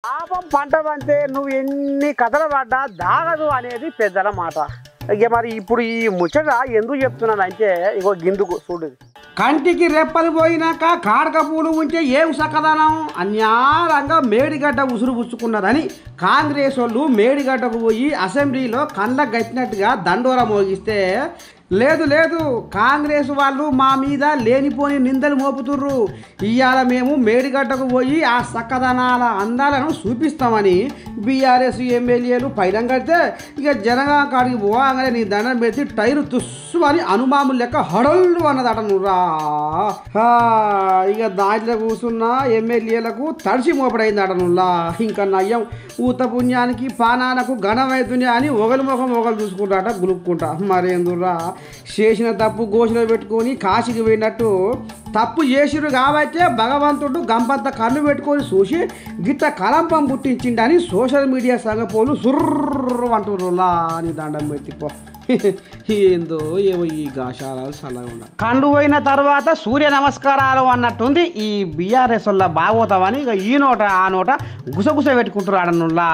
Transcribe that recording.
పాపం పంట పంటే నువ్వు ఎన్ని కథలు పడ్డా దాగదు అనేది పెద్దల మాట. ఇక మరి ఇప్పుడు ఈ ముచ్చట ఎందుకు చెప్తున్నానంటే ఇగో గిందుకు చూడు. కంటికి రెప్పలు పోయినాక కాడక పూలు ఉంటే ఏం సకదనం అన్యారంగా మేడిగడ్డ ఉసురు పుచ్చుకున్నారని కాంగ్రెస్ వాళ్ళు మేడిగడ్డకు పోయి అసెంబ్లీలో కళ్ళకు గట్టినట్టుగా దండోర మోగిస్తే లేదు లేదు కాంగ్రెస్ వాళ్ళు మా మీద లేనిపోని నిందలు మోపుతుర్రు, ఇవాళ మేము మేడిగడ్డకు పోయి ఆ సక్కదనాల అందాలను చూపిస్తామని బీఆర్ఎస్ ఎమ్మెల్యేలు పైలం కడితే ఇక జనగా కాడికి పోగానే నీ దండం పెట్టి టైరు తుస్సు అని అనుమాములు లెక్క హడళ్ళు అన్నదట నువ్వురా. ఇక దాంట్లో కూర్చున్న ఎమ్మెల్యేలకు తడిసి మోపడైందట నువ్వులా. ఇంకా నయ్యం ఊత పుణ్యానికి పానాలకు ఘనమైతుంది అని ఒకరి ముఖం ఒకరు చూసుకుంటాట గులుక్కుంటా. మరేందురా చేసిన తప్పు గోషలో పెట్టుకొని కాశీకి పోయినట్టు తప్పు చేసిరు కాబట్టే భగవంతుడు గంపంత కళ్ళు పెట్టుకొని చూసి గిట్ట కలంపం పుట్టించిండని సోషల్ మీడియా సంగపోలు సుర్రు అంటుర్రులా అని దండం పెట్టిపో. ఏందో ఏమో ఈ గాశాలు చల్లగా ఉండాలి. కండు పోయిన తర్వాత సూర్య నమస్కారాలు అన్నట్టుంది ఈ బీఆర్ఎస్ వల్ల బాగోతామని ఇక ఈ నోట ఆ నోట గుసగుస పెట్టుకుంటున్నాడు అన్నుల్లా.